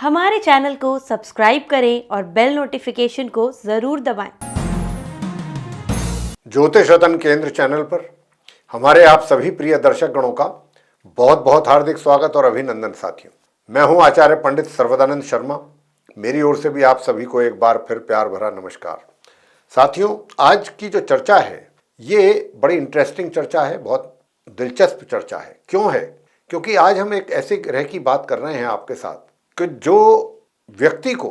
हमारे चैनल को सब्सक्राइब करें और बेल नोटिफिकेशन को जरूर दबाएं। ज्योतिष रतन केंद्र चैनल पर हमारे आप सभी प्रिय दर्शक गणों का बहुत बहुत हार्दिक स्वागत और अभिनंदन। साथियों, मैं हूं आचार्य पंडित सर्वदानंद शर्मा। मेरी ओर से भी आप सभी को एक बार फिर प्यार भरा नमस्कार। साथियों, आज की जो चर्चा है ये बड़ी इंटरेस्टिंग चर्चा है, बहुत दिलचस्प चर्चा है। क्यों है? क्योंकि आज हम एक ऐसे ग्रह की बात कर रहे हैं आपके साथ कि जो व्यक्ति को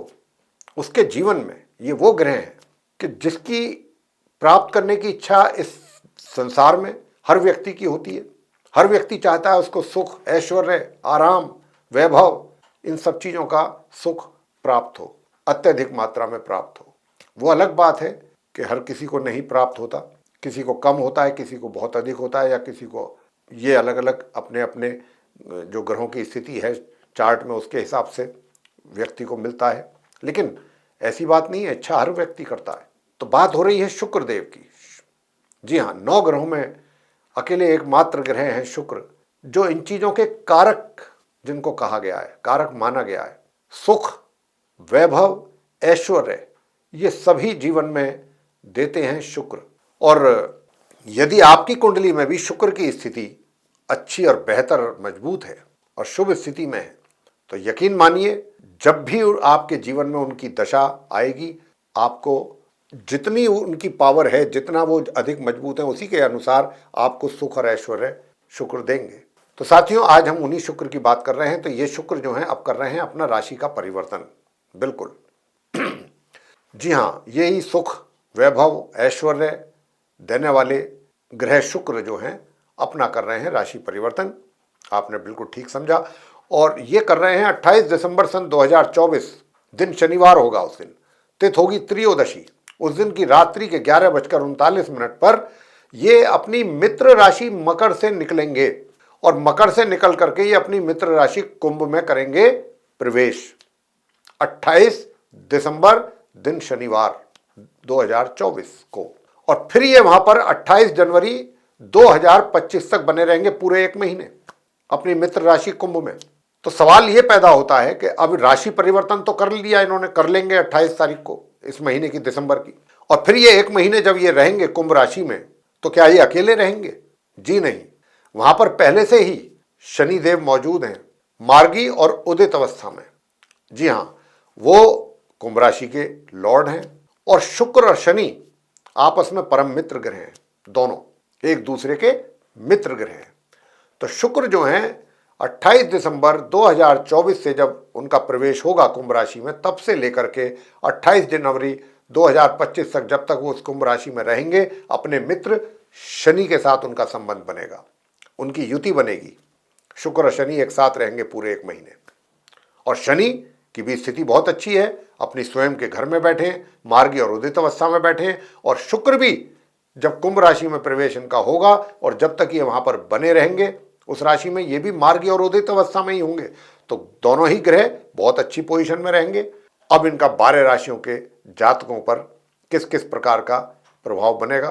उसके जीवन में ये वो ग्रह हैं कि जिसकी प्राप्त करने की इच्छा इस संसार में हर व्यक्ति की होती है। हर व्यक्ति चाहता है उसको सुख, ऐश्वर्य, आराम, वैभव, इन सब चीज़ों का सुख प्राप्त हो, अत्यधिक मात्रा में प्राप्त हो। वो अलग बात है कि हर किसी को नहीं प्राप्त होता, किसी को कम होता है, किसी को बहुत अधिक होता है, या किसी को ये अलग अलग अपने अपने जो ग्रहों की स्थिति है चार्ट में उसके हिसाब से व्यक्ति को मिलता है। लेकिन ऐसी बात नहीं है, इच्छा हर व्यक्ति करता है। तो बात हो रही है शुक्र देव की। जी हाँ, 9 ग्रहों में अकेले एकमात्र ग्रह हैं शुक्र, जो इन चीज़ों के कारक जिनको कहा गया है, कारक माना गया है। सुख, वैभव, ऐश्वर्य, ये सभी जीवन में देते हैं शुक्र। और यदि आपकी कुंडली में भी शुक्र की स्थिति अच्छी और बेहतर, मजबूत है और शुभ स्थिति में है, तो यकीन मानिए जब भी आपके जीवन में उनकी दशा आएगी, आपको जितनी उनकी पावर है, जितना वो अधिक मजबूत है, उसी के अनुसार आपको सुख और ऐश्वर्य शुक्र देंगे। तो साथियों, आज हम उन्हीं शुक्र की बात कर रहे हैं। तो ये शुक्र जो है अब कर रहे हैं अपना राशि का परिवर्तन। बिल्कुल जी हाँ, यही सुख, वैभव, ऐश्वर्य देने वाले ग्रह शुक्र जो हैं अपना कर रहे हैं राशि परिवर्तन। आपने बिल्कुल ठीक समझा। और ये कर रहे हैं 28 दिसंबर सन 2024, दिन शनिवार होगा। उस दिन तिथि होगी त्रयोदशी। उस दिन की रात्रि के 11:39 पर ये अपनी मित्र राशि मकर से निकलेंगे और मकर से निकल करके ये अपनी मित्र राशि कुंभ में करेंगे प्रवेश। 28 दिसंबर दिन शनिवार 2024 को। और फिर ये वहां पर 28 जनवरी 2025 तक बने रहेंगे, पूरे 1 महीने अपनी मित्र राशि कुंभ में। तो सवाल ये पैदा होता है कि अब राशि परिवर्तन तो कर लिया इन्होंने, कर लेंगे 28 तारीख को इस महीने की, दिसंबर की, और फिर ये 1 महीने जब ये रहेंगे कुंभ राशि में, तो क्या ये अकेले रहेंगे? जी नहीं, वहां पर पहले से ही शनिदेव मौजूद हैं, मार्गी और उदित अवस्था में। जी हाँ, वो कुंभ राशि के लॉर्ड हैं। और शुक्र और शनि आपस में परम मित्र ग्रह हैं, दोनों एक दूसरे के मित्र ग्रह हैं। तो शुक्र जो हैं 28 दिसंबर 2024 से जब उनका प्रवेश होगा कुंभ राशि में, तब से लेकर के 28 जनवरी 2025 तक, जब तक वो उस कुंभ राशि में रहेंगे, अपने मित्र शनि के साथ उनका संबंध बनेगा, उनकी युति बनेगी। शुक्र और शनि एक साथ रहेंगे पूरे 1 महीने। और शनि की भी स्थिति बहुत अच्छी है, अपनी स्वयं के घर में बैठे हैं, मार्गी और उदित अवस्था में बैठे हैं। और शुक्र भी जब कुंभ राशि में प्रवेश इनका होगा और जब तक ये वहां पर बने रहेंगे उस राशि में, ये भी मार्गी और उदित अवस्था में ही होंगे। तो दोनों ही ग्रह बहुत अच्छी पोजीशन में रहेंगे। अब इनका 12 राशियों के जातकों पर किस किस प्रकार का प्रभाव बनेगा,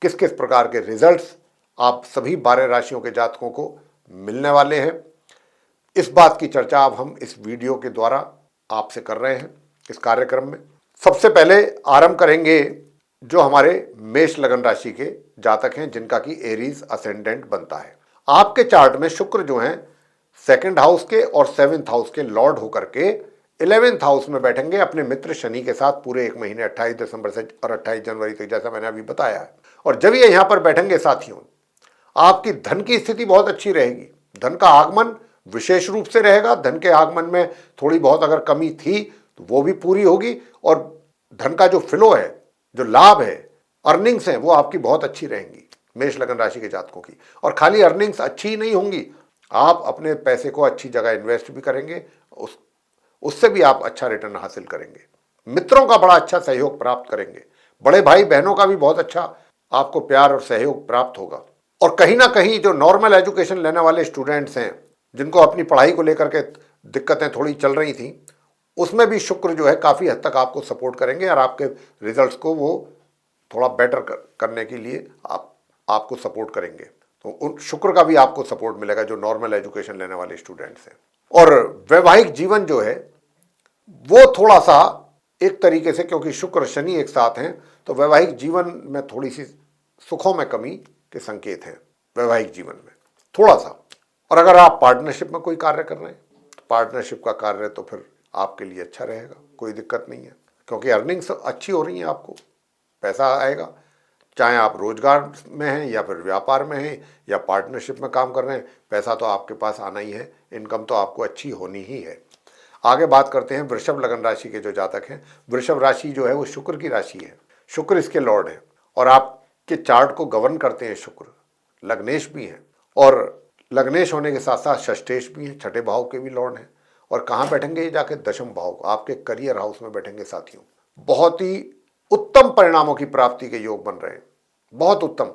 किस किस प्रकार के रिजल्ट्स आप सभी 12 राशियों के जातकों को मिलने वाले हैं, इस बात की चर्चा अब हम इस वीडियो के द्वारा आपसे कर रहे हैं इस कार्यक्रम में। सबसे पहले आरंभ करेंगे जो हमारे मेष लगन राशि के जातक हैं, जिनका कि एरीज असेंडेंट बनता है। आपके चार्ट में शुक्र जो हैं 2nd हाउस के और 7th हाउस के लॉर्ड होकर के 11th हाउस में बैठेंगे अपने मित्र शनि के साथ पूरे 1 महीने, 28 दिसंबर से और 28 जनवरी तक, जैसा मैंने अभी बताया है। और जब ये यहां पर बैठेंगे साथियों, आपकी धन की स्थिति बहुत अच्छी रहेगी। धन का आगमन विशेष रूप से रहेगा। धन के आगमन में थोड़ी बहुत अगर कमी थी तो वो भी पूरी होगी। और धन का जो फ्लो है, जो लाभ है, अर्निंग्स हैं, वो आपकी बहुत अच्छी रहेंगी मेष लगन राशि के जातकों की। और खाली अर्निंग्स अच्छी ही नहीं होंगी, आप अपने पैसे को अच्छी जगह इन्वेस्ट भी करेंगे, उससे भी आप अच्छा रिटर्न हासिल करेंगे। मित्रों का बड़ा अच्छा सहयोग प्राप्त करेंगे। बड़े भाई बहनों का भी बहुत अच्छा आपको प्यार और सहयोग प्राप्त होगा। और कहीं ना कहीं जो नॉर्मल एजुकेशन लेने वाले स्टूडेंट्स हैं, जिनको अपनी पढ़ाई को लेकर के दिक्कतें थोड़ी चल रही थी, उसमें भी शुक्र जो है काफ़ी हद तक आपको सपोर्ट करेंगे और आपके रिजल्ट्स को वो थोड़ा बेटर करने के लिए आपको सपोर्ट करेंगे। तो उन शुक्र का भी आपको सपोर्ट मिलेगा जो नॉर्मल एजुकेशन लेने वाले स्टूडेंट्स हैं। और वैवाहिक जीवन जो है वो थोड़ा सा एक तरीके से, क्योंकि शुक्र शनि एक साथ हैं, तो वैवाहिक जीवन में थोड़ी सी सुखों में कमी के संकेत हैं वैवाहिक जीवन में थोड़ा सा। और अगर आप पार्टनरशिप में कोई कार्य कर रहे हैं तो पार्टनरशिप का कार्य तो फिर आपके लिए अच्छा रहेगा, कोई दिक्कत नहीं है, क्योंकि अर्निंग्स अच्छी हो रही हैं, आपको पैसा आएगा। चाहे आप रोजगार में हैं या फिर व्यापार में हैं या पार्टनरशिप में काम कर रहे हैं, पैसा तो आपके पास आना ही है, इनकम तो आपको अच्छी होनी ही है। आगे बात करते हैं वृषभ लगन राशि के जो जातक हैं। वृषभ राशि जो है वो शुक्र की राशि है, शुक्र इसके लॉर्ड है और आपके चार्ट को गवर्न करते हैं शुक्र। लग्नेश भी हैं और लग्नेश होने के साथ साथ षष्ठेश भी हैं, छठे भाव के भी लॉर्ड हैं। और कहाँ बैठेंगे ये जाके? दशम भाव, आपके करियर हाउस में बैठेंगे साथियों। बहुत ही उत्तम परिणामों की प्राप्ति के योग बन रहे हैं, बहुत उत्तम।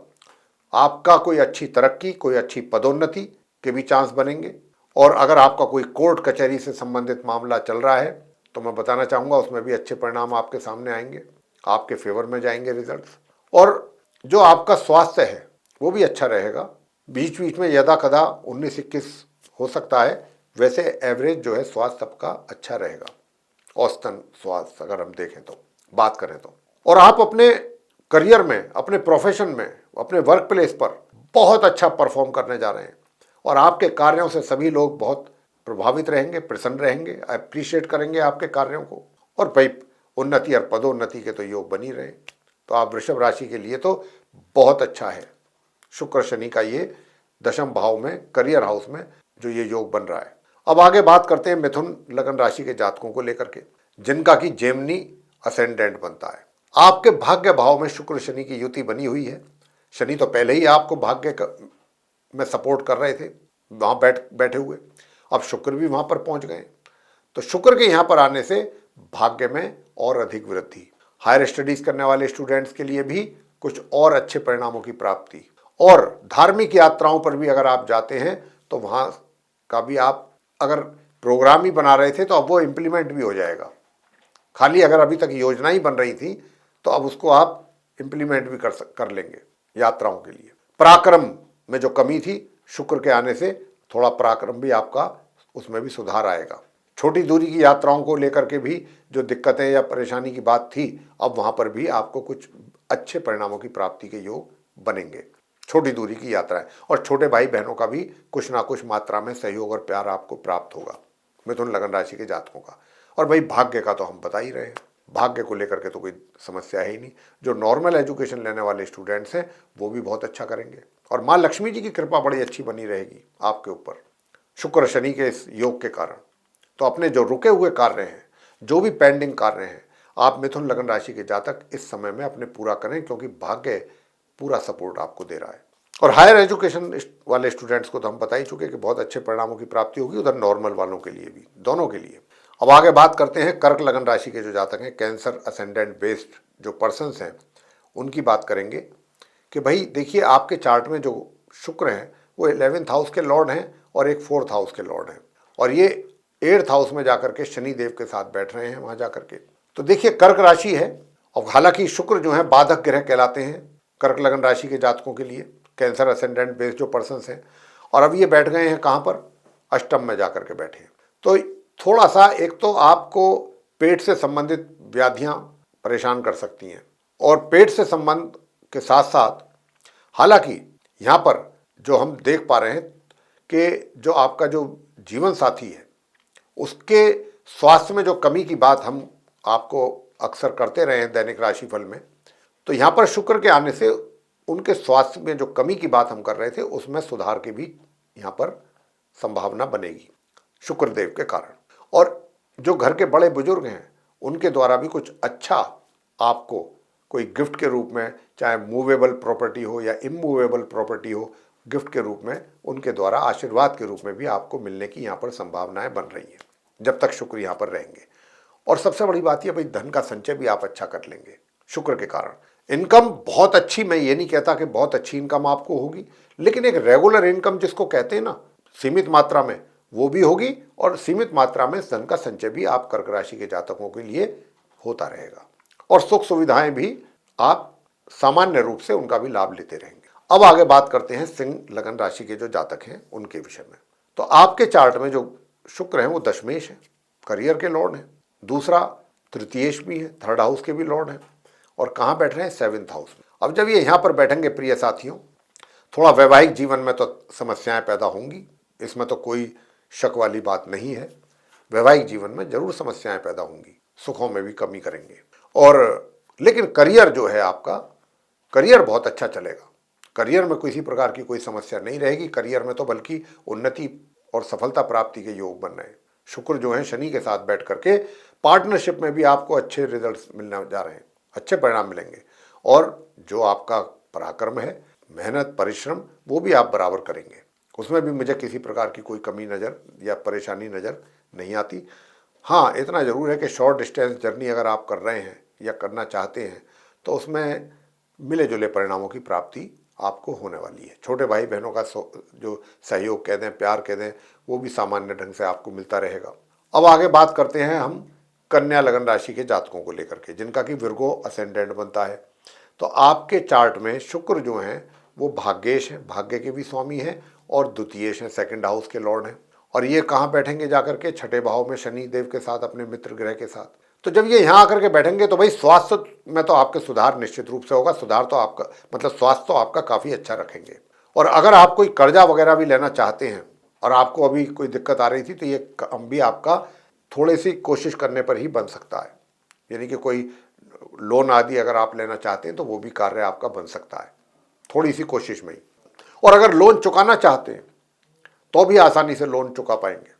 आपका कोई अच्छी तरक्की, कोई अच्छी पदोन्नति के भी चांस बनेंगे। और अगर आपका कोई कोर्ट कचहरी से संबंधित मामला चल रहा है तो मैं बताना चाहूँगा उसमें भी अच्छे परिणाम आपके सामने आएंगे, आपके फेवर में जाएंगे रिजल्ट्स। और जो आपका स्वास्थ्य है वो भी अच्छा रहेगा। बीच बीच में यदा कदा 19-21 हो सकता है, वैसे एवरेज जो है स्वास्थ्य सबका अच्छा रहेगा, औसतन स्वास्थ्य अगर हम देखें तो, बात करें तो। और आप अपने करियर में, अपने प्रोफेशन में, अपने वर्क प्लेस पर बहुत अच्छा परफॉर्म करने जा रहे हैं और आपके कार्यों से सभी लोग बहुत प्रभावित रहेंगे, प्रसन्न रहेंगे, अप्रिशिएट करेंगे आपके कार्यों को। और भाई उन्नति और पदोन्नति के तो योग बनी रहे। तो आप वृषभ राशि के लिए तो बहुत अच्छा है शुक्र शनि का ये दशम भाव में, करियर हाउस में जो ये योग बन रहा है। अब आगे बात करते हैं मिथुन लगन राशि के जातकों को लेकर के, जिनका कि जेमिनी असेंडेंट बनता है। आपके भाग्य भाव में शुक्र शनि की युति बनी हुई है। शनि तो पहले ही आपको भाग्य में सपोर्ट कर रहे थे, वहां बैठे हुए, अब शुक्र भी वहां पर पहुंच गए। तो शुक्र के यहां पर आने से भाग्य में और अधिक वृद्धि, हायर स्टडीज करने वाले स्टूडेंट्स के लिए भी कुछ और अच्छे परिणामों की प्राप्ति, और धार्मिक यात्राओं पर भी अगर आप जाते हैं तो वहां का भी, आप अगर प्रोग्राम ही बना रहे थे तो अब वो इम्प्लीमेंट भी हो जाएगा। खाली अगर अभी तक योजना ही बन रही थी तो अब उसको आप इम्प्लीमेंट भी कर लेंगे यात्राओं के लिए। पराक्रम में जो कमी थी, शुक्र के आने से थोड़ा पराक्रम भी आपका, उसमें भी सुधार आएगा। छोटी दूरी की यात्राओं को लेकर के भी जो दिक्कतें या परेशानी की बात थी, अब वहां पर भी आपको कुछ अच्छे परिणामों की प्राप्ति के योग बनेंगे। छोटी दूरी की यात्राएं, और छोटे भाई बहनों का भी कुछ ना कुछ मात्रा में सहयोग और प्यार आपको प्राप्त होगा मिथुन लगन राशि के जातकों का। और भाई भाग्य का तो हम बता ही रहे हैं, भाग्य को लेकर के तो कोई समस्या है ही नहीं। जो नॉर्मल एजुकेशन लेने वाले स्टूडेंट्स हैं वो भी बहुत अच्छा करेंगे और माँ लक्ष्मी जी की कृपा बड़ी अच्छी बनी रहेगी आपके ऊपर शुक्र शनि के इस योग के कारण। तो अपने जो रुके हुए कार्य हैं, जो भी पेंडिंग कार्य हैं, आप मिथुन लगन राशि के जातक इस समय में अपने पूरा करें, क्योंकि भाग्य पूरा सपोर्ट आपको दे रहा है। और हायर एजुकेशन वाले स्टूडेंट्स को तो हम बता ही चुके कि बहुत अच्छे परिणामों की प्राप्ति होगी, उधर नॉर्मल वालों के लिए भी, दोनों के लिए। अब आगे बात करते हैं कर्क लगन राशि के जो जातक हैं, कैंसर असेंडेंट बेस्ड जो पर्सन्स हैं, उनकी बात करेंगे कि भाई देखिए, आपके चार्ट में जो शुक्र हैं वो 11th हाउस के लॉर्ड हैं और एक 4th हाउस के लॉर्ड हैं, और ये 8th हाउस में जाकर के शनि देव के साथ बैठ रहे हैं वहां जाकर के। तो देखिए कर्क राशि है, और हालांकि शुक्र जो है बाधक ग्रह कहलाते हैं कर्क लगन राशि के जातकों के लिए, कैंसर असेंडेंट बेस्ड जो पर्सन्स हैं, और अब ये बैठ गए हैं कहाँ पर? अष्टम में जाकर के बैठे हैं। तो थोड़ा सा, एक तो आपको पेट से संबंधित व्याधियां परेशान कर सकती हैं, और पेट से संबंध के साथ साथ, हालांकि यहाँ पर जो हम देख पा रहे हैं कि जो आपका जो जीवन साथी है उसके स्वास्थ्य में जो कमी की बात हम आपको अक्सर करते रहे हैं दैनिक राशिफल में, तो यहाँ पर शुक्र के आने से उनके स्वास्थ्य में जो कमी की बात हम कर रहे थे उसमें सुधार की भी यहाँ पर संभावना बनेगी शुक्रदेव के कारण। और जो घर के बड़े बुजुर्ग हैं उनके द्वारा भी कुछ अच्छा आपको कोई गिफ्ट के रूप में, चाहे मूवेबल प्रॉपर्टी हो या इमूवेबल प्रॉपर्टी हो, गिफ्ट के रूप में उनके द्वारा आशीर्वाद के रूप में भी आपको मिलने की यहाँ पर संभावनाएं बन रही हैं जब तक शुक्र यहाँ पर रहेंगे। और सबसे बड़ी बात यह, भाई धन का संचय भी आप अच्छा कर लेंगे शुक्र के कारण। इनकम बहुत अच्छी, मैं ये नहीं कहता कि बहुत अच्छी इनकम आपको होगी, लेकिन एक रेगुलर इनकम जिसको कहते हैं ना, सीमित मात्रा में, वो भी होगी, और सीमित मात्रा में धन का संचय भी आप कर्क राशि के जातकों के लिए होता रहेगा, और सुख सुविधाएं भी आप सामान्य रूप से उनका भी लाभ लेते रहेंगे। अब आगे बात करते हैं सिंह लगन राशि के जो जातक हैं उनके विषय में। तो आपके चार्ट में जो शुक्र है वो दशमेश है, करियर के लॉर्ड हैं, दूसरा तृतीयेश भी है, थर्ड हाउस के भी लॉर्ड हैं, और कहाँ बैठ रहे हैं, 7th हाउस में। अब जब ये यहाँ पर बैठेंगे प्रिय साथियों, थोड़ा वैवाहिक जीवन में तो समस्याएं पैदा होंगी, इसमें तो कोई शक वाली बात नहीं है। वैवाहिक जीवन में जरूर समस्याएं पैदा होंगी, सुखों में भी कमी करेंगे। और लेकिन करियर जो है आपका, करियर बहुत अच्छा चलेगा। करियर में किसी प्रकार की कोई समस्या नहीं रहेगी। करियर में तो बल्कि उन्नति और सफलता प्राप्ति के योग बन रहे हैं। शुक्र जो है शनि के साथ बैठ करके पार्टनरशिप में भी आपको अच्छे रिजल्ट्स मिलने जा रहे हैं, अच्छे परिणाम मिलेंगे। और जो आपका पराक्रम है, मेहनत परिश्रम, वो भी आप बराबर करेंगे। उसमें भी मुझे किसी प्रकार की कोई कमी नज़र या परेशानी नज़र नहीं आती। हाँ, इतना ज़रूर है कि शॉर्ट डिस्टेंस जर्नी अगर आप कर रहे हैं या करना चाहते हैं तो उसमें मिले जुले परिणामों की प्राप्ति आपको होने वाली है। छोटे भाई बहनों का जो सहयोग कह दें, प्यार कह दें, वो भी सामान्य ढंग से आपको मिलता रहेगा। अब आगे बात करते हैं हम कन्या लगन राशि के जातकों को लेकर के, जिनका कि विर्गो असेंडेंट बनता है। तो आपके चार्ट में शुक्र जो हैं वो भाग्येश हैं, भाग्य के भी स्वामी हैं, और द्वितीयेश हैं, 2nd हाउस के लॉर्ड हैं। और ये कहाँ बैठेंगे जाकर के, 6ठे भाव में शनि देव के साथ, अपने मित्र ग्रह के साथ। तो जब ये यहाँ आकर के बैठेंगे तो भाई स्वास्थ्य में तो आपके सुधार निश्चित रूप से होगा। सुधार तो आपका मतलब स्वास्थ्य तो आपका काफ़ी अच्छा रखेंगे। और अगर आप कोई कर्जा वगैरह भी लेना चाहते हैं और आपको अभी कोई दिक्कत आ रही थी, तो ये काम भी आपका थोड़ी सी कोशिश करने पर ही बन सकता है। यानी कि कोई लोन आदि अगर आप लेना चाहते हैं तो वो भी कार्य आपका बन सकता है, थोड़ी सी कोशिश में ही। और अगर लोन चुकाना चाहते हैं तो भी आसानी से लोन चुका पाएंगे।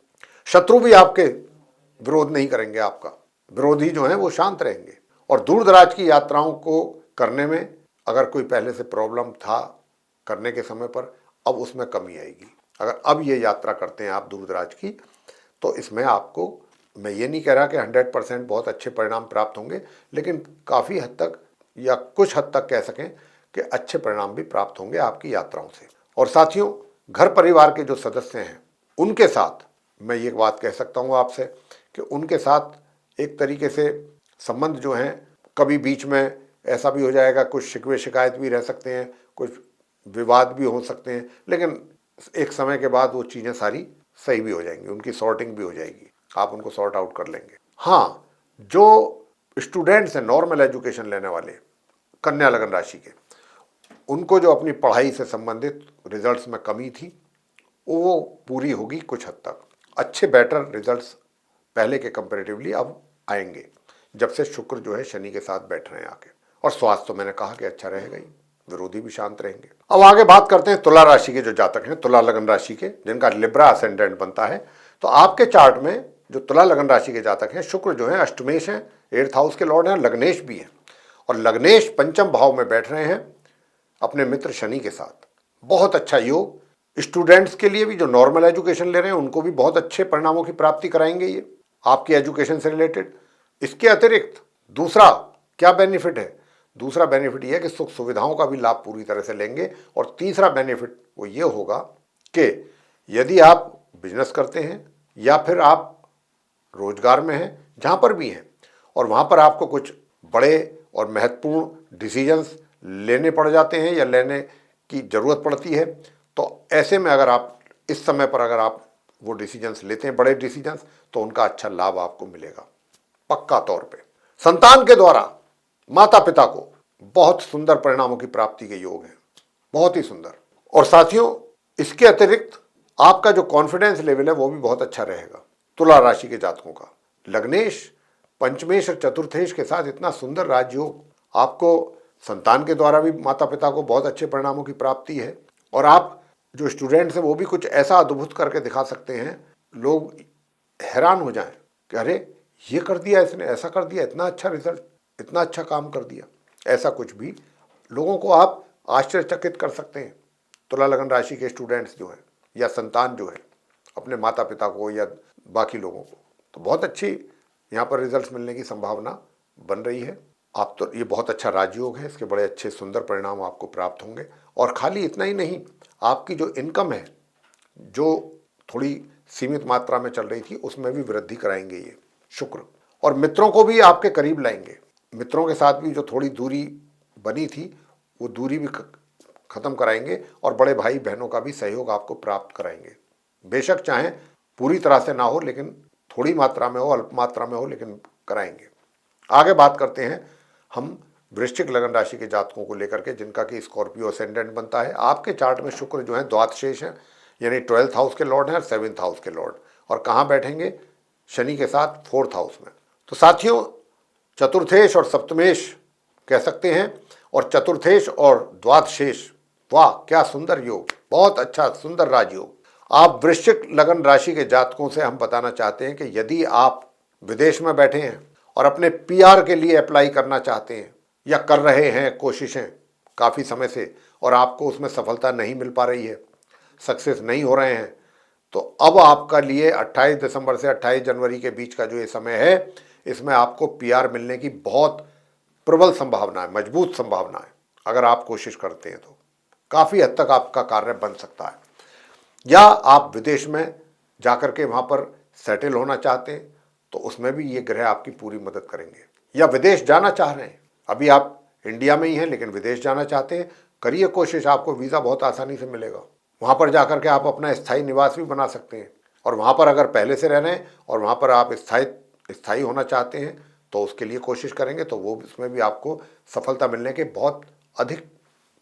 शत्रु भी आपके विरोध नहीं करेंगे, आपका विरोधी जो है वो शांत रहेंगे। और दूर दराज की यात्राओं को करने में अगर कोई पहले से प्रॉब्लम था करने के समय पर, अब उसमें कमी आएगी। अगर अब ये यात्रा करते हैं आप दूर दराज की, तो इसमें आपको, मैं ये नहीं कह रहा कि 100% बहुत अच्छे परिणाम प्राप्त होंगे, लेकिन काफ़ी हद तक या कुछ हद तक कह सकें कि अच्छे परिणाम भी प्राप्त होंगे आपकी यात्राओं से। और साथियों, घर परिवार के जो सदस्य हैं उनके साथ मैं ये बात कह सकता हूँ आपसे कि उनके साथ एक तरीके से संबंध जो हैं, कभी बीच में ऐसा भी हो जाएगा, कुछ शिकवे शिकायत भी रह सकते हैं, कुछ विवाद भी हो सकते हैं, लेकिन एक समय के बाद वो चीज़ें सारी सही भी हो जाएंगी, उनकी सॉर्टिंग भी हो जाएगी, आप उनको सॉर्ट आउट कर लेंगे। हाँ, जो स्टूडेंट्स हैं, नॉर्मल एजुकेशन लेने वाले, कन्या लगन राशि के, उनको जो अपनी पढ़ाई से संबंधित रिजल्ट्स में कमी थी वो पूरी होगी कुछ हद तक। अच्छे बेटर रिजल्ट्स पहले के कंपैरेटिवली अब आएंगे जब से शुक्र जो है शनि के साथ बैठ रहे हैं आके। और स्वास्थ्य तो मैंने कहा कि अच्छा रहेगा ही, विरोधी भी शांत रहेंगे। अब आगे बात करते हैं तुला राशि के जो जातक हैं, तुला लगन राशि के, जिनका लिब्रा असेंडेंट बनता है। तो आपके चार्ट में जो तुला लगन राशि के जातक हैं, शुक्र जो है अष्टमेश हैं, 8th हाउस के लॉर्ड हैं, लग्नेश भी हैं। और लग्नेश पंचम भाव में बैठ रहे हैं अपने मित्र शनि के साथ। बहुत अच्छा योग। स्टूडेंट्स के लिए भी जो नॉर्मल एजुकेशन ले रहे हैं उनको भी बहुत अच्छे परिणामों की प्राप्ति कराएंगे ये आपकी एजुकेशन से रिलेटेड। इसके अतिरिक्त दूसरा क्या बेनिफिट है? दूसरा बेनिफिट ये है कि सुख सुविधाओं का भी लाभ पूरी तरह से लेंगे। और तीसरा बेनिफिट वो ये होगा कि यदि आप बिजनेस करते हैं या फिर आप रोजगार में हैं, जहाँ पर भी हैं, और वहाँ पर आपको कुछ बड़े और महत्वपूर्ण डिसीजंस लेने पड़ जाते हैं या लेने की ज़रूरत पड़ती है, तो ऐसे में अगर आप इस समय पर अगर आप वो डिसीजंस लेते हैं, बड़े डिसीजंस, तो उनका अच्छा लाभ आपको मिलेगा पक्का तौर पे। संतान के द्वारा माता पिता को बहुत सुंदर परिणामों की प्राप्ति के योग हैं, बहुत ही सुंदर। और साथियों, इसके अतिरिक्त आपका जो कॉन्फिडेंस लेवल है वो भी बहुत अच्छा रहेगा तुला राशि के जातकों का। लग्नेश पंचमेश और चतुर्थेश के साथ इतना सुंदर राजयोग, आपको संतान के द्वारा भी माता पिता को बहुत अच्छे परिणामों की प्राप्ति है। और आप जो स्टूडेंट्स हैं वो भी कुछ ऐसा अद्भुत करके दिखा सकते हैं, लोग हैरान हो जाएं कि अरे ये कर दिया इसने, ऐसा कर दिया, इतना अच्छा रिजल्ट, इतना अच्छा काम कर दिया। ऐसा कुछ भी लोगों को आप आश्चर्यचकित कर सकते हैं तुला लगन राशि के स्टूडेंट्स जो हैं या संतान जो है अपने माता पिता को या बाकी लोगों को। तो बहुत अच्छी यहाँ पर रिजल्ट्स मिलने की संभावना बन रही है। आप तो ये बहुत अच्छा राजयोग है, इसके बड़े अच्छे सुंदर परिणाम आपको प्राप्त होंगे। और खाली इतना ही नहीं, आपकी जो इनकम है जो थोड़ी सीमित मात्रा में चल रही थी उसमें भी वृद्धि कराएंगे ये शुक्र। और मित्रों को भी आपके करीब लाएंगे, मित्रों के साथ भी जो थोड़ी दूरी बनी थी वो दूरी भी खत्म कराएंगे। और बड़े भाई बहनों का भी सहयोग आपको प्राप्त कराएंगे। बेशक चाहे पूरी तरह से ना हो, लेकिन थोड़ी मात्रा में हो, अल्प मात्रा में हो, लेकिन कराएंगे। आगे बात करते हैं हम वृश्चिक लगन राशि के जातकों को लेकर के, जिनका कि स्कॉर्पियो असेंडेंट बनता है। आपके चार्ट में शुक्र जो है द्वादशेष है, यानी 12th हाउस के लॉर्ड हैं और 7th हाउस के लॉर्ड, और कहाँ बैठेंगे? शनि के साथ 4th हाउस में। तो साथियों, चतुर्थेश और सप्तमेश कह सकते हैं, और चतुर्थेश और द्वादशेष, वाह क्या सुंदर योग, बहुत अच्छा सुंदर राजयोग। आप वृश्चिक लगन राशि के जातकों से हम बताना चाहते हैं कि यदि आप विदेश में बैठे हैं और अपने पीआर के लिए अप्लाई करना चाहते हैं या कर रहे हैं कोशिशें काफ़ी समय से, और आपको उसमें सफलता नहीं मिल पा रही है, सक्सेस नहीं हो रहे हैं, तो अब आपका लिए 28 दिसंबर से 28 जनवरी के बीच का जो ये समय है, इसमें आपको पीआर मिलने की बहुत प्रबल संभावना है, मजबूत संभावना है। अगर आप कोशिश करते हैं तो काफ़ी हद तक आपका कार्य बन सकता है। या आप विदेश में जाकर के वहाँ पर सेटल होना चाहते हैं तो उसमें भी ये ग्रह आपकी पूरी मदद करेंगे। या विदेश जाना चाह रहे हैं, अभी आप इंडिया में ही हैं लेकिन विदेश जाना चाहते हैं, करिए कोशिश, आपको वीज़ा बहुत आसानी से मिलेगा। वहाँ पर जाकर के आप अपना स्थायी निवास भी बना सकते हैं, और वहाँ पर अगर पहले से रह रहे हैं और वहाँ पर आप स्थायी होना चाहते हैं तो उसके लिए कोशिश करेंगे तो वो उसमें भी आपको सफलता मिलने के बहुत अधिक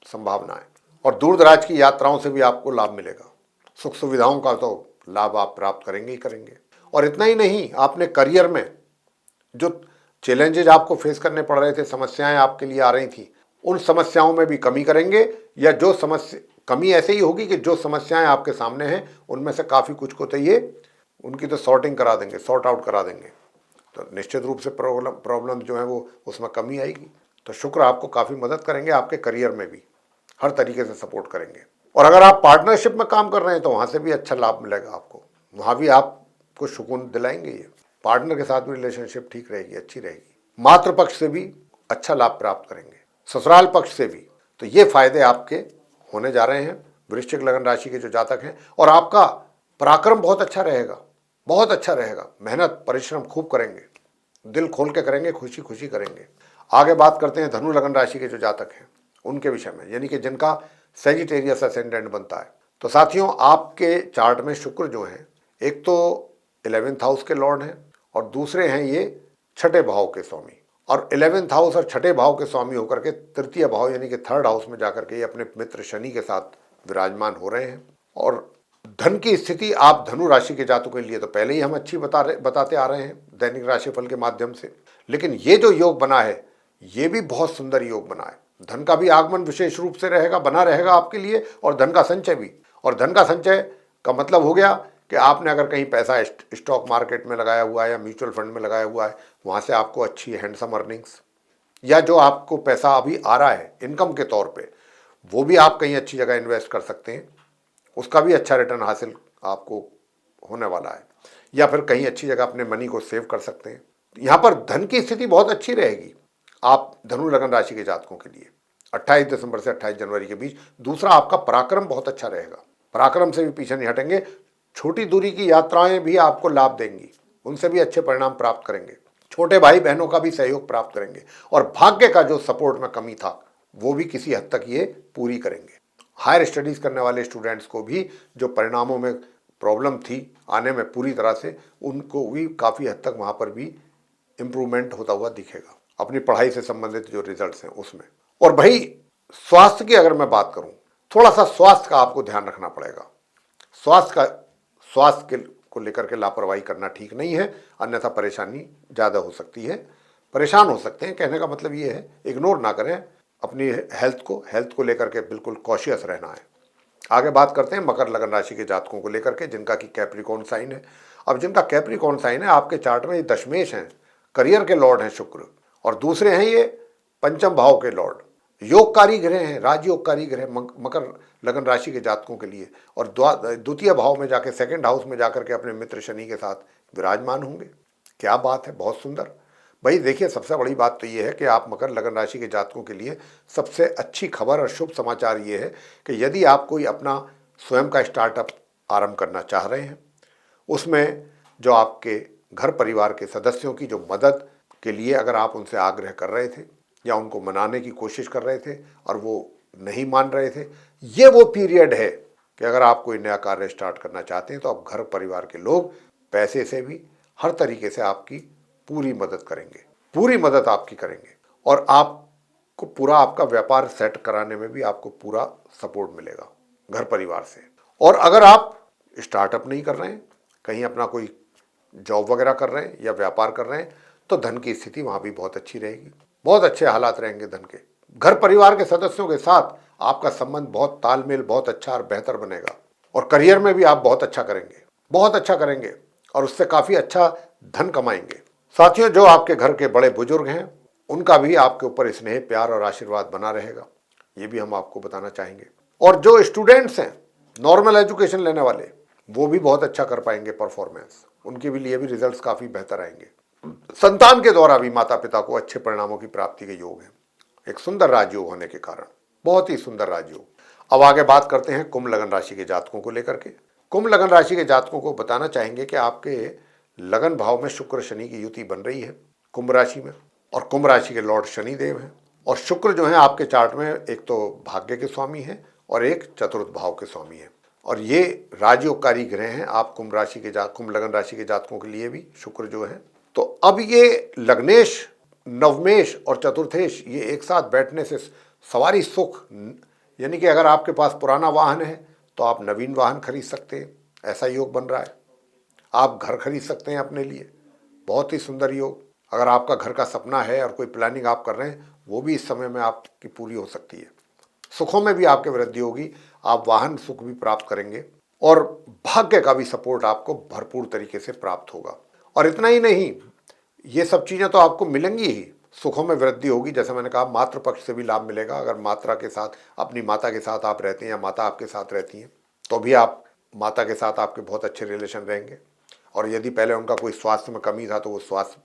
संभावना है। और दूर दराज की यात्राओं से भी आपको लाभ मिलेगा, सुख सुविधाओं का तो लाभ आप प्राप्त करेंगे ही करेंगे। और इतना ही नहीं, आपने करियर में जो चैलेंजेज आपको फेस करने पड़ रहे थे, समस्याएं आपके लिए आ रही थी, उन समस्याओं में भी कमी करेंगे, या जो समस्या कमी ऐसे ही होगी कि जो समस्याएं आपके सामने हैं उनमें से काफ़ी कुछ को तो ये उनकी तो सॉर्टिंग करा देंगे, सॉर्ट आउट करा देंगे, तो निश्चित रूप से प्रॉब्लम जो है वो उसमें कमी आएगी। तो शुक्र आपको काफ़ी मदद करेंगे, आपके करियर में भी हर तरीके से सपोर्ट करेंगे। और अगर आप पार्टनरशिप में काम कर रहे हैं तो वहाँ से भी अच्छा लाभ मिलेगा आपको, वहाँ भी आपको सुकून दिलाएंगे ये। पार्टनर के साथ भी रिलेशनशिप ठीक रहेगी, अच्छी रहेगी। मातृ पक्ष से भी अच्छा लाभ प्राप्त करेंगे, ससुराल पक्ष से भी। तो ये फायदे आपके होने जा रहे हैं वृश्चिक लगन राशि के जो जातक हैं। और आपका पराक्रम बहुत अच्छा रहेगा, बहुत अच्छा रहेगा। मेहनत परिश्रम खूब करेंगे, दिल खोल के करेंगे, खुशी खुशी करेंगे। आगे बात करते हैं धनु लगन राशि के जो जातक हैं उनके विषय में, यानी कि जिनका सेजिटेरियस असेंडेंट बनता है। तो साथियों, आपके चार्ट में शुक्र जो हैं, एक तो 11th हाउस के लॉर्ड हैं और दूसरे हैं ये 6ठे भाव के स्वामी। और 11th हाउस और 6ठे भाव के स्वामी होकर के 3य भाव यानी कि 3rd हाउस में जाकर के ये अपने मित्र शनि के साथ विराजमान हो रहे हैं। और धन की स्थिति आप धनु राशि के जातकों के लिए तो पहले ही हम अच्छी बताते आ रहे हैं दैनिक राशिफल के माध्यम से, लेकिन ये जो योग बना है ये भी बहुत सुंदर योग बना है। धन का भी आगमन विशेष रूप से रहेगा, बना रहेगा आपके लिए, और धन का संचय भी। और धन का संचय का मतलब हो गया कि आपने अगर कहीं पैसा स्टॉक मार्केट में लगाया हुआ है या म्यूचुअल फंड में लगाया हुआ है, वहाँ से आपको अच्छी हैंडसम अर्निंग्स, या जो आपको पैसा अभी आ रहा है इनकम के तौर पे, वो भी आप कहीं अच्छी जगह इन्वेस्ट कर सकते हैं, उसका भी अच्छा रिटर्न हासिल आपको होने वाला है। या फिर कहीं अच्छी जगह अपने मनी को सेव कर सकते हैं। यहाँ पर धन की स्थिति बहुत अच्छी रहेगी आप धनु लगन राशि के जातकों के लिए 28 दिसंबर से 28 जनवरी के बीच। दूसरा, आपका पराक्रम बहुत अच्छा रहेगा, पराक्रम से भी पीछे नहीं हटेंगे। छोटी दूरी की यात्राएं भी आपको लाभ देंगी, उनसे भी अच्छे परिणाम प्राप्त करेंगे। छोटे भाई बहनों का भी सहयोग प्राप्त करेंगे, और भाग्य का जो सपोर्ट में कमी था वो भी किसी हद तक ये पूरी करेंगे। हायर स्टडीज करने वाले स्टूडेंट्स को भी जो परिणामों में प्रॉब्लम थी आने में पूरी तरह से, उनको भी काफ़ी हद तक वहाँ पर भी इम्प्रूवमेंट होता हुआ दिखेगा अपनी पढ़ाई से संबंधित जो रिजल्ट्स हैं उसमें। और भाई स्वास्थ्य की अगर मैं बात करूं, थोड़ा सा स्वास्थ्य का आपको ध्यान रखना पड़ेगा। स्वास्थ्य को लेकर के लापरवाही करना ठीक नहीं है, अन्यथा परेशानी ज़्यादा हो सकती है, परेशान हो सकते हैं। कहने का मतलब ये है, इग्नोर ना करें अपनी हेल्थ को लेकर के बिल्कुल कॉशियस रहना है। आगे बात करते हैं मकर लगन राशि के जातकों को लेकर के, जिनका कि कैप्रिकॉर्न साइन है। अब जिनका कैप्रिकॉर्न साइन है, आपके चार्ट में ये दशमेश हैं, करियर के लॉर्ड हैं शुक्र, और दूसरे हैं ये 5म भाव के लॉर्ड, योगकारी ग्रह हैं, राजयोगकारी ग्रह मकर लगन राशि के जातकों के लिए। और द्वितीय भाव में जाके 2nd हाउस में जाकर के अपने मित्र शनि के साथ विराजमान होंगे। क्या बात है, बहुत सुंदर। भाई देखिए, सबसे बड़ी बात तो ये है कि आप मकर लगन राशि के जातकों के लिए सबसे अच्छी खबर और शुभ समाचार ये है कि यदि आप कोई अपना स्वयं का स्टार्टअप आरंभ करना चाह रहे हैं, उसमें जो आपके घर परिवार के सदस्यों की जो मदद के लिए अगर आप उनसे आग्रह कर रहे थे या उनको मनाने की कोशिश कर रहे थे और वो नहीं मान रहे थे, ये वो पीरियड है कि अगर आप कोई नया कार्य स्टार्ट करना चाहते हैं तो अब घर परिवार के लोग पैसे से भी हर तरीके से आपकी पूरी मदद करेंगे, पूरी मदद आपकी करेंगे और आपको पूरा आपका व्यापार सेट कराने में भी आपको पूरा सपोर्ट मिलेगा घर परिवार से। और अगर आप स्टार्टअप नहीं कर रहे हैं, कहीं अपना कोई जॉब वगैरह कर रहे हैं या व्यापार कर रहे हैं, तो धन की स्थिति वहाँ भी बहुत अच्छी रहेगी, बहुत अच्छे हालात रहेंगे धन के। घर परिवार के सदस्यों के साथ आपका संबंध बहुत तालमेल बहुत अच्छा और बेहतर बनेगा और करियर में भी आप बहुत अच्छा करेंगे, बहुत अच्छा करेंगे और उससे काफ़ी अच्छा धन कमाएंगे। साथियों, जो आपके घर के बड़े बुजुर्ग हैं उनका भी आपके ऊपर स्नेह प्यार और आशीर्वाद बना रहेगा, ये भी हम आपको बताना चाहेंगे। और जो स्टूडेंट्स हैं नॉर्मल एजुकेशन लेने वाले, वो भी बहुत अच्छा कर पाएंगे परफॉर्मेंस, उनके भी लिए भी रिजल्ट्स काफ़ी बेहतर आएंगे। संतान के द्वारा भी माता पिता को अच्छे परिणामों की प्राप्ति के योग है, एक सुंदर राजयोग होने के कारण, बहुत ही सुंदर राजयोग। अब आगे बात करते हैं कुंभ लगन राशि के जातकों को लेकर के। कुंभ लगन राशि के जातकों को बताना चाहेंगे कि आपके लगन भाव में शुक्र शनि की युति बन रही है कुंभ राशि में, और कुंभ राशि के लॉर्ड शनि देव हैं। और शुक्र जो है आपके चार्ट में एक तो भाग्य के स्वामी हैं और एक चतुर्थ भाव के स्वामी हैं, और ये राजयोगकारी ग्रह हैं आप कुंभ लगन राशि के जातकों के लिए भी शुक्र जो है। तो अब ये लग्नेश, नवमेश और चतुर्थेश ये एक साथ बैठने से सवारी सुख, यानी कि अगर आपके पास पुराना वाहन है तो आप नवीन वाहन खरीद सकते हैं, ऐसा योग बन रहा है। आप घर खरीद सकते हैं अपने लिए, बहुत ही सुंदर योग। अगर आपका घर का सपना है और कोई प्लानिंग आप कर रहे हैं, वो भी इस समय में आपकी पूरी हो सकती है। सुखों में भी आपके वृद्धि होगी, आप वाहन सुख भी प्राप्त करेंगे और भाग्य का भी सपोर्ट आपको भरपूर तरीके से प्राप्त होगा। और इतना ही नहीं, ये सब चीज़ें तो आपको मिलेंगी ही, सुखों में वृद्धि होगी। जैसे मैंने कहा, मातृ पक्ष से भी लाभ मिलेगा। अगर मात्रा के साथ, अपनी माता के साथ आप रहते हैं या माता आपके साथ रहती हैं, तो भी आप माता के साथ आपके बहुत अच्छे रिलेशन रहेंगे। और यदि पहले उनका कोई स्वास्थ्य में कमी था तो वो स्वास्थ्य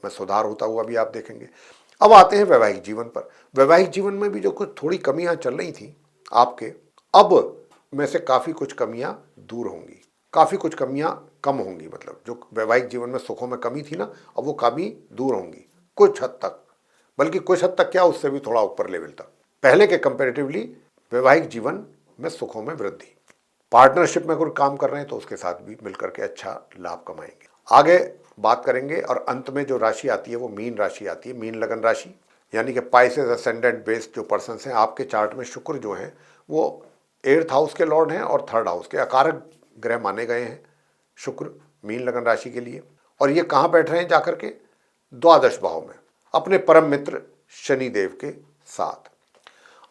में सुधार होता हुआ भी आप देखेंगे। अब आते हैं वैवाहिक जीवन पर। वैवाहिक जीवन में भी जो कुछ थोड़ी कमियां चल रही थी आपके, अब में से काफ़ी कुछ कमियां दूर होंगी, काफ़ी कुछ कमियां कम होंगी। मतलब जो वैवाहिक जीवन में सुखों में कमी थी ना, अब वो कमी दूर होंगी कुछ हद तक, बल्कि कुछ हद तक क्या, उससे भी थोड़ा ऊपर लेवल तक। पहले के कंपैरेटिवली वैवाहिक जीवन में सुखों में वृद्धि। पार्टनरशिप में कोई काम कर रहे हैं तो उसके साथ भी मिलकर के अच्छा लाभ कमाएंगे। आगे बात करेंगे और अंत में जो राशि आती है वो मीन राशि आती है, मीन लगन राशि, यानी कि पाइसेस असेंडेंट बेस्ड जो पर्सन्स हैं आपके चार्ट में, शुक्र जो हैं वो 8th हाउस के लॉर्ड हैं और 3rd हाउस के अकारक ग्रह माने गए हैं शुक्र मीन लगन राशि के लिए। और ये कहाँ बैठ रहे हैं जाकर के, द्वादश भाव में, अपने परम मित्र शनि देव के साथ।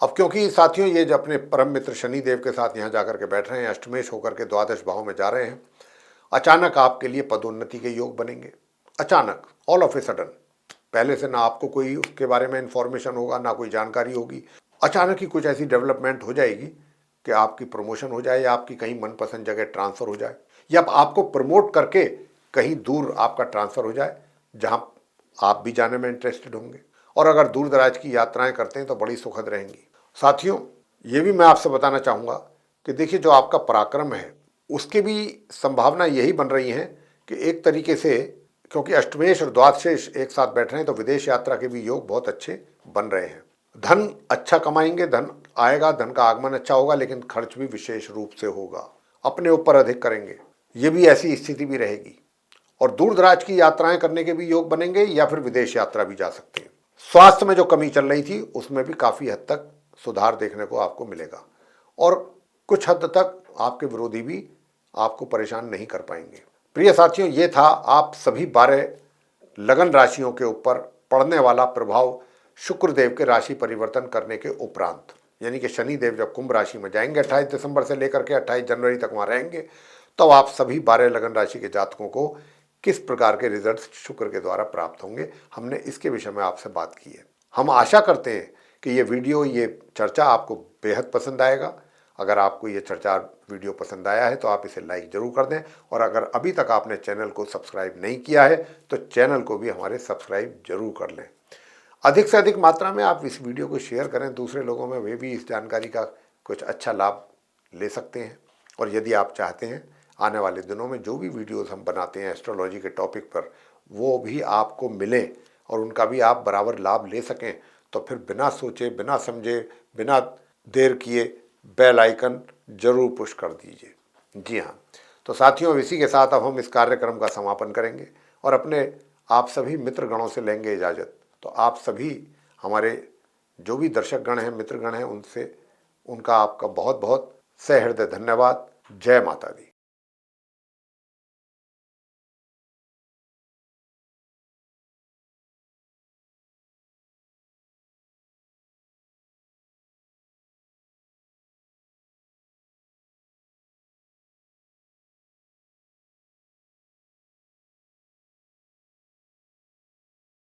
अब क्योंकि साथियों ये जो अपने परम मित्र शनि देव के साथ यहाँ जाकर के बैठ रहे हैं, अष्टमेश होकर के द्वादश भाव में जा रहे हैं, अचानक आपके लिए पदोन्नति के योग बनेंगे। अचानक, ऑल ऑफ ए सडन, पहले से ना आपको कोई उसके बारे में इंफॉर्मेशन होगा, ना कोई जानकारी होगी, अचानक ही कुछ ऐसी डेवलपमेंट हो जाएगी कि आपकी प्रमोशन हो जाए या आपकी कहीं मनपसंद जगह ट्रांसफ़र हो जाए, या आपको प्रमोट करके कहीं दूर आपका ट्रांसफ़र हो जाए जहां आप भी जाने में इंटरेस्टेड होंगे। और अगर दूर दराज की यात्राएं करते हैं तो बड़ी सुखद रहेंगी। साथियों, ये भी मैं आपसे बताना चाहूँगा कि देखिए, जो आपका पराक्रम है उसकी भी संभावना यही बन रही है कि एक तरीके से, क्योंकि अष्टमेश और द्वादशेश एक साथ बैठ रहे हैं, तो विदेश यात्रा के भी योग बहुत अच्छे बन रहे हैं। धन अच्छा कमाएंगे, धन आएगा, धन का आगमन अच्छा होगा, लेकिन खर्च भी विशेष रूप से होगा, अपने ऊपर अधिक करेंगे, ये भी ऐसी स्थिति भी रहेगी। और दूर दराज की यात्राएं करने के भी योग बनेंगे या फिर विदेश यात्रा भी जा सकते हैं। स्वास्थ्य में जो कमी चल रही थी उसमें भी काफ़ी हद तक सुधार देखने को आपको मिलेगा, और कुछ हद तक आपके विरोधी भी आपको परेशान नहीं कर पाएंगे। प्रिय साथियों, ये था आप सभी 12 लगन राशियों के ऊपर पड़ने वाला प्रभाव शुक्रदेव के राशि परिवर्तन करने के उपरांत, यानी कि शनिदेव जब कुंभ राशि में जाएंगे 28 दिसंबर से लेकर के 28 जनवरी तक वहाँ रहेंगे, तो आप सभी 12 लगन राशि के जातकों को किस प्रकार के रिजल्ट्स शुक्र के द्वारा प्राप्त होंगे, हमने इसके विषय में आपसे बात की है। हम आशा करते हैं कि ये वीडियो, ये चर्चा आपको बेहद पसंद आएगा। अगर आपको ये चर्चा वीडियो पसंद आया है तो आप इसे लाइक जरूर कर दें, और अगर अभी तक आपने चैनल को सब्सक्राइब नहीं किया है तो चैनल को भी हमारे सब्सक्राइब जरूर कर लें। अधिक से अधिक मात्रा में आप इस वीडियो को शेयर करें दूसरे लोगों में, वे भी इस जानकारी का कुछ अच्छा लाभ ले सकते हैं। और यदि आप चाहते हैं आने वाले दिनों में जो भी वीडियोस हम बनाते हैं एस्ट्रोलॉजी के टॉपिक पर, वो भी आपको मिले और उनका भी आप बराबर लाभ ले सकें, तो फिर बिना सोचे, बिना समझे, बिना देर किए बेल आइकन जरूर पुश कर दीजिए। जी हाँ, तो साथियों, इसी के साथ अब हम इस कार्यक्रम का समापन करेंगे और अपने आप सभी मित्रगणों से लेंगे इजाज़त। तो आप सभी हमारे जो भी दर्शकगण हैं, मित्रगण हैं, उनसे उनका आपका बहुत बहुत सहृदय धन्यवाद। जय माता दी।